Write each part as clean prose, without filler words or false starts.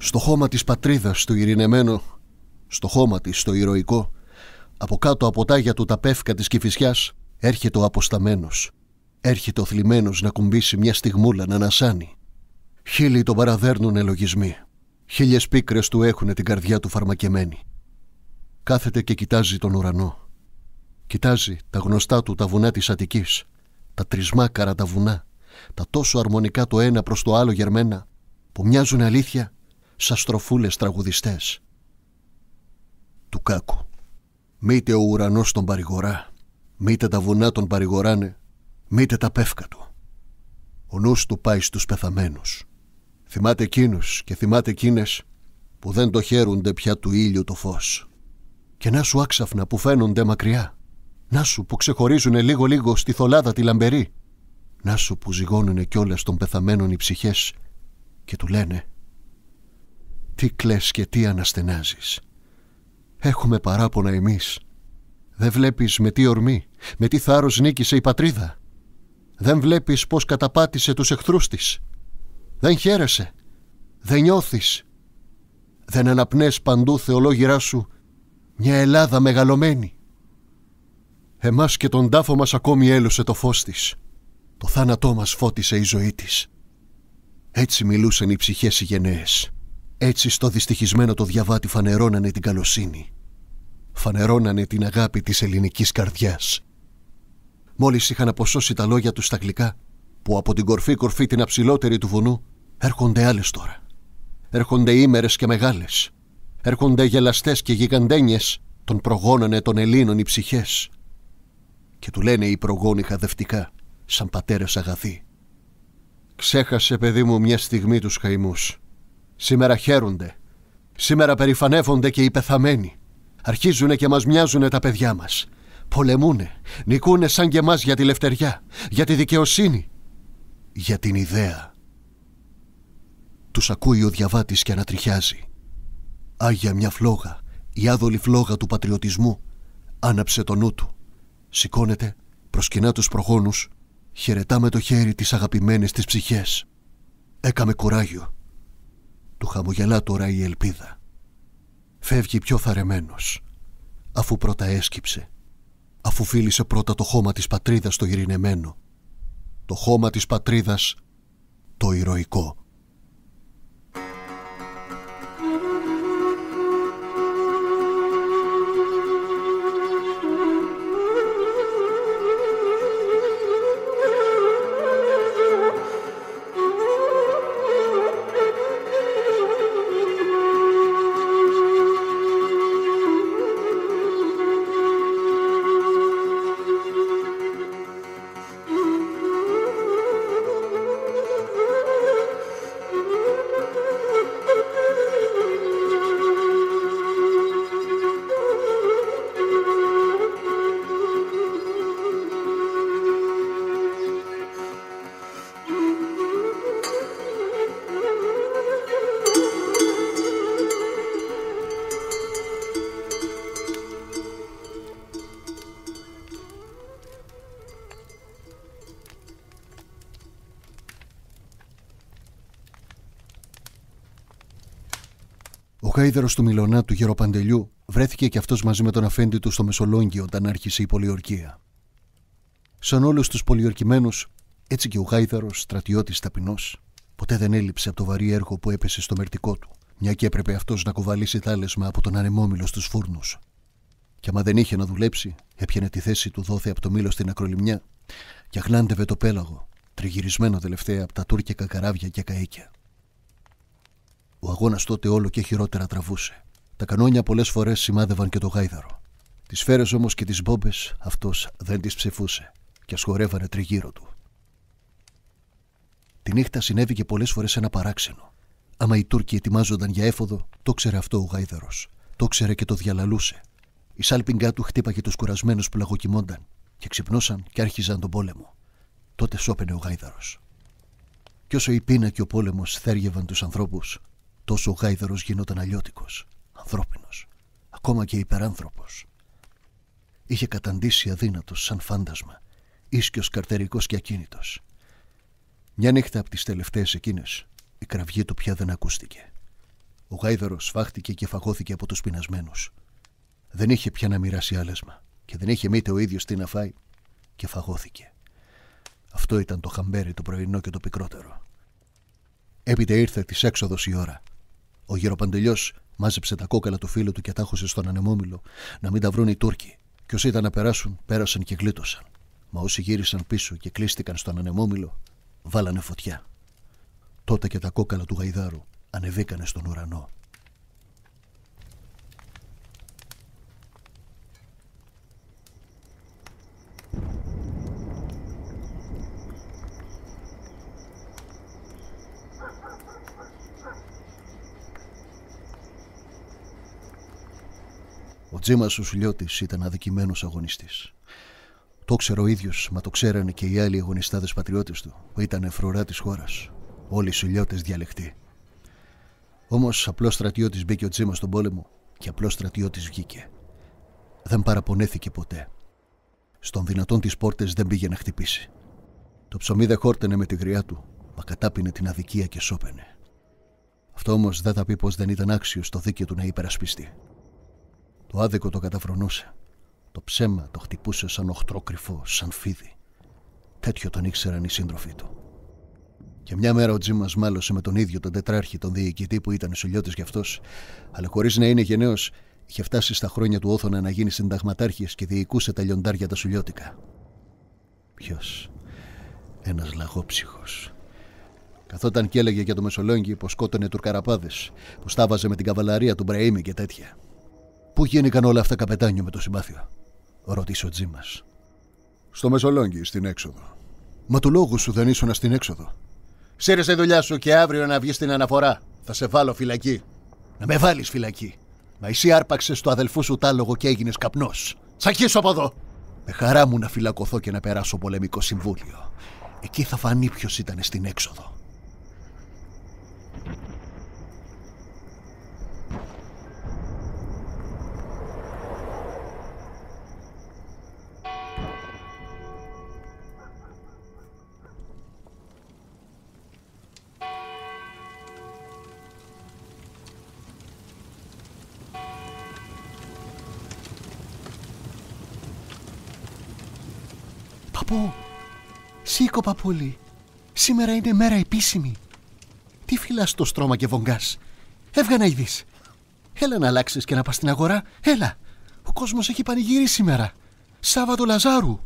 Στο χώμα της πατρίδας, το ειρηνεμένο, στο χώμα της, το ηρωικό, από κάτω από τάγια του τα πεύκα της Κηφισιάς, έρχεται ο αποσταμένος. Έρχεται ο θλιμμένος να κουμπίσει μια στιγμούλα να ανασάνει. Χίλιοι τον παραδέρνουνε λογισμοί. 1000 πίκρες του έχουνε την καρδιά του φαρμακεμένη. Κάθεται και κοιτάζει τον ουρανό. Κοιτάζει τα γνωστά του τα βουνά της Αττικής, τα τρισμάκαρα τα βουνά, τα τόσο αρμονικά το ένα προς το άλλο γερμένα, που μοιάζουν αλήθεια σαν στροφούλες τραγουδιστές. Του κάκου. Μήτε ο ουρανός τον παρηγορά, μήτε τα βουνά τον παρηγοράνε, μήτε τα πεύκα του. Ο νους του πάει στους πεθαμένους. Θυμάται εκείνους και θυμάται εκείνες που δεν το χαίρουνται πια του ήλιου το φως. Και να σου άξαφνα που φαίνονται μακριά, να σου που ξεχωρίζουνε λίγο-λίγο στη θολάδα τη λαμπερή, να σου που ζυγώνουνε κιόλας των πεθαμένων οι ψυχές και του λένε «Τι κλαις και τι αναστενάζεις. Έχουμε παράπονα εμείς. Δεν βλέπεις με τι ορμή, με τι θάρρος νίκησε η πατρίδα. Δεν βλέπεις πως καταπάτησε τους εχθρούς της. Δεν χαίρεσαι, δεν νιώθεις. Δεν αναπνέες παντού θεολόγυρά σου μια Ελλάδα μεγαλωμένη. Εμάς και τον τάφο μας ακόμη έλωσε το φως της. Το θάνατό μας φώτισε η ζωή της». Έτσι μιλούσαν οι ψυχές οι γενναίες. Έτσι στο δυστυχισμένο το διαβάτη φανερώνανε την καλοσύνη. Φανερώνανε την αγάπη της ελληνικής καρδιάς. Μόλις είχαν αποσώσει τα λόγια τους στα αγγλικά, που από την κορφή την αψηλότερη του βουνού έρχονται άλλες τώρα. Έρχονται ήμερες και μεγάλες. Έρχονται γελαστές και γιγαντένιες, τον προγόνανε των Ελλήνων οι ψυχές. Και του λένε οι προγόνοι χαδευτικά, σαν πατέρες αγαθοί: «Ξέχασε, παιδί μου, μια στιγμή τους καημούς. Σήμερα χαίρονται. Σήμερα περηφανεύονται και οι πεθαμένοι. Αρχίζουνε και μας μοιάζουνε τα παιδιά μας. Πολεμούνε, νικούνε σαν και εμάς για τη λευτεριά, για τη δικαιοσύνη, για την ιδέα». Τους ακούει ο διαβάτης και ανατριχιάζει. Άγια μια φλόγα, η άδολη φλόγα του πατριωτισμού, άναψε το νου του. Σηκώνεται, προσκυνά τους προγόνους, χαιρετά με το χέρι τις αγαπημένες της ψυχές. Έκαμε κουράγιο. Του χαμογελά τώρα η ελπίδα. Φεύγει πιο θαρεμένος, αφού πρώτα έσκυψε, αφού φίλησε πρώτα το χώμα της πατρίδας το ειρηνεμένο, το χώμα της πατρίδας το ηρωικό. Ο γάιδαρος του Μιλωνά του Γεροπαντελιού βρέθηκε και αυτός μαζί με τον αφέντη του στο Μεσολόγγιο όταν άρχισε η πολιορκία. Σαν όλους τους πολιορκημένους, έτσι και ο γάιδαρος, στρατιώτης ταπεινός, ποτέ δεν έλειψε από το βαρύ έργο που έπεσε στο μερτικό του, μια και έπρεπε αυτός να κουβαλήσει τάλεσμα από τον ανεμόμυλο στους φούρνους. Και άμα δεν είχε να δουλέψει, έπιανε τη θέση του δόθε από το μήλο στην ακρολιμνιά και αγλάντευε το πέλαγο, τριγυρισμένο τελευταία από τα τούρκικα καράβια και καΐκια. Ο αγώνας τότε όλο και χειρότερα τραβούσε. Τα κανόνια πολλές φορές σημάδευαν και το γάιδαρο. Τις σφαίρες όμως και τις μπόμπες αυτός δεν τις ψεφούσε και ασχορεύανε τριγύρω του. Τη νύχτα συνέβη και πολλές φορές ένα παράξενο. Άμα οι Τούρκοι ετοιμάζονταν για έφοδο, το ξέρε αυτό ο γάιδαρος. Το ξέρε και το διαλαλούσε. Η σάλπιγγά του χτύπαγε τους κουρασμένους που λαγοκοιμώνταν και ξυπνώσαν και άρχιζαν τον πόλεμο. Τότε σώπαινε ο γάιδαρος. Κι όσο η πείνα και ο πόλεμος θέργευαν τους ανθρώπους, τόσο ο γάιδαρος γινόταν αλλιώτικος, ανθρώπινος, ακόμα και υπεράνθρωπος. Είχε καταντήσει αδύνατος σαν φάντασμα, ίσκιος καρτερικός και ακίνητος. Μια νύχτα από τις τελευταίες εκείνες, η κραυγή του πια δεν ακούστηκε. Ο γάιδαρος σφάχτηκε και φαγώθηκε από τους πεινασμένους. Δεν είχε πια να μοιράσει άλεσμα και δεν είχε μήτε ο ίδιος τι να φάει και φαγώθηκε. Αυτό ήταν το χαμπέρι το πρωινό και το πικρότερο. Έπειτα ήρθε της έξοδος η ώρα. Ο γεροπαντελιός μάζεψε τα κόκαλα του φίλου του και τα χώσε στον ανεμόμυλο να μην τα βρουν οι Τούρκοι. Κι όσοι ήταν να περάσουν, πέρασαν και γλίτωσαν. Μα όσοι γύρισαν πίσω και κλείστηκαν στον ανεμόμυλο, βάλανε φωτιά. Τότε και τα κόκαλα του γαϊδάρου ανεβήκανε στον ουρανό. Ο Τζίμας ο Σουλιώτης ήταν αδικημένος αγωνιστής. Το ήξερε ο ίδιος, μα το ξέρανε και οι άλλοι αγωνιστάδες πατριώτες του, που ήταν φρουρά της χώρας. Όλοι οι Σουλιώτες διαλεκτοί. Όμως απλός στρατιώτης μπήκε ο Τζίμας στον πόλεμο και απλός στρατιώτης βγήκε. Δεν παραπονέθηκε ποτέ. Στον δυνατόν τις πόρτες δεν πήγε να χτυπήσει. Το ψωμί δεν χόρτενε με τη γριά του, μα κατάπινε την αδικία και σώπαινε. Αυτό όμως δεν θα πει πως δεν ήταν άξιος στο δίκαιο του να υπερασπιστεί. Το άδικο το καταφρονούσε. Το ψέμα το χτυπούσε σαν οχτρό κρυφό, σαν φίδι. Τέτοιο τον ήξεραν οι σύντροφοι του. Και μια μέρα ο Τζίμας μάλωσε με τον ίδιο τον τετράρχη, τον διοικητή που ήταν Σουλιώτης κι αυτός, αλλά χωρίς να είναι γενναίος, είχε φτάσει στα χρόνια του Όθωνα να γίνει συνταγματάρχης και διοικούσε τα λιοντάρια τα Σουλιώτικα. Ποιος? Ένας λαγόψυχος. Καθόταν και έλεγε για το Μεσολόγγι πως σκότωνε τουρκαραπάδες, πως τα βάζε με την καβαλαρία του Μπραήμι και τέτοια. Πού γίνηκαν όλα αυτά, καπετάνιο, με το συμπάθειο? Ρώτησε ο Τζίμας. Στο Μεσολόγγι, στην έξοδο. Μα του λόγου σου δεν ήσουνα στην έξοδο? Σύρεσαι δουλειά σου και αύριο να βγεις στην αναφορά. Θα σε βάλω φυλακή. Να με βάλεις φυλακή? Μα εσύ άρπαξες το αδελφού σου τάλογο και έγινες καπνός. Σαχίσω από εδώ! Με χαρά μου να φυλακωθώ και να περάσω πολεμικό συμβούλιο. Εκεί θα φανεί ποιος ήταν στην έξοδο. Παππού, σήκω παππούλη. Σήμερα είναι μέρα επίσημη. Τι φυλάς το στρώμα και βογκάς? Έβγα να ειδείς. Έλα να αλλάξεις και να πας στην αγορά. Έλα, ο κόσμος έχει πανηγύρι σήμερα. Σάββατο Λαζάρου.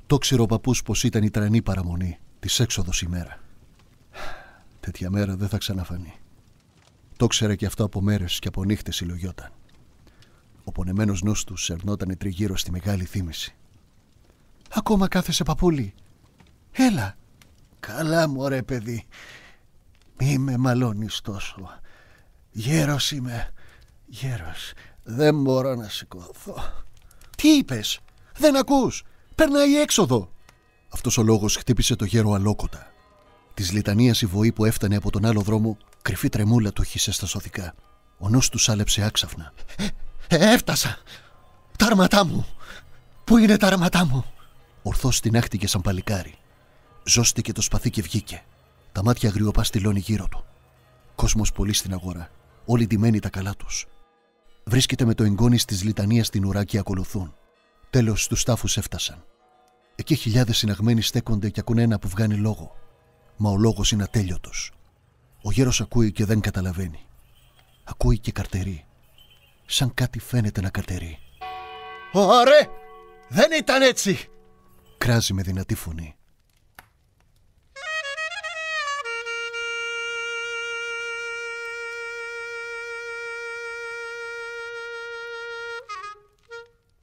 Το ξέρει ο παππούς πως ήταν η τρανή παραμονή της έξοδος ημέρα. Τέτοια μέρα δεν θα ξαναφανεί. Το ξέρε και αυτό από μέρες και από νύχτες συλλογιόταν. Ο πονεμένος νους του σερνότανε τριγύρω στη μεγάλη θύμηση. Ακόμα κάθεσαι παππούλη? Έλα. Καλά μωρέ παιδί. Μη με μαλώνεις τόσο. Γέρος είμαι. Γέρος. Δεν μπορώ να σηκωθώ. Τι είπες? Δεν ακούς? Περνάει έξοδο. Αυτός ο λόγος χτύπησε το γέρο αλόκοτα. Της λιτανίας η βοή που έφτανε από τον άλλο δρόμο, κρυφή τρεμούλα του χύσε στα σωθικά. Ο νους του σάλεψε άξαφνα. Έφτασα. Τα αρματά μου. Πού είναι τα αρματά μου? Ορθώς τεινάχτηκε σαν παλικάρι. Ζώστηκε το σπαθί και βγήκε. Τα μάτια αγριοπά στυλώνει γύρω του. Κόσμος πολύ στην αγορά. Όλοι ντυμένοι τα καλά τους. Βρίσκεται με το εγγόνι της λιτανίας στην ουρά και ακολουθούν. Τέλος τους τάφους έφτασαν. Εκεί χιλιάδες συναγμένοι στέκονται και ακούνε ένα που βγάνει λόγο. Μα ο λόγος είναι ατέλειωτος. Ο γέρος ακούει και δεν καταλαβαίνει. Ακούει και καρτερεί. Σαν κάτι φαίνεται να καρτερεί. Ωραία! Δεν ήταν έτσι! Κράζει με δυνατή φωνή.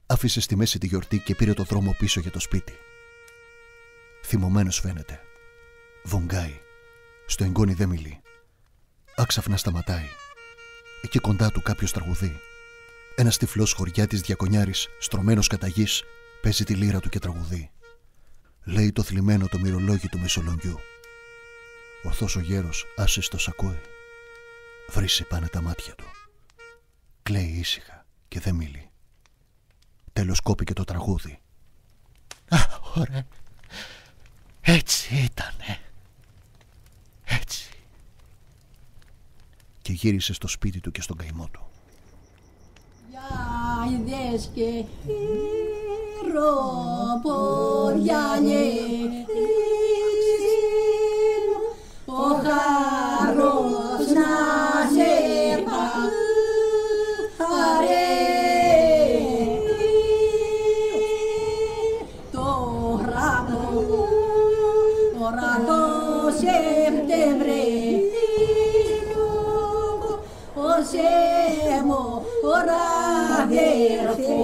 Άφησε στη μέση τη γιορτή και πήρε το δρόμο πίσω για το σπίτι. Θυμωμένος φαίνεται. Βογκάει. Στο εγγόνι δεν μιλεί. Άξαφνα σταματάει. Εκεί κοντά του κάποιος τραγουδεί. Ένας τυφλός χωριάτης διακονιάρης, στρωμένος κατά γης, παίζει τη λύρα του και τραγουδεί. Λέει το θλιμμένο το μυρολόγι του Μεσολογγιού. Ορθώς ο γέρος άσυστος ακούει. Βρύσει πάνε τα μάτια του. Κλαίει ήσυχα και δεν μιλεί. Τέλος κόπηκε το τραγούδι. Ωραία. Έτσι ήτανε. Έτσι. και γύρισε στο σπίτι του και στον καημό του. Γιάιδες και χειροποδιάνιε, ο χαρός να σε πάρε. Τώρα το Σεπτεμβρίου, ο Σέμο, ώρα αδερφέ,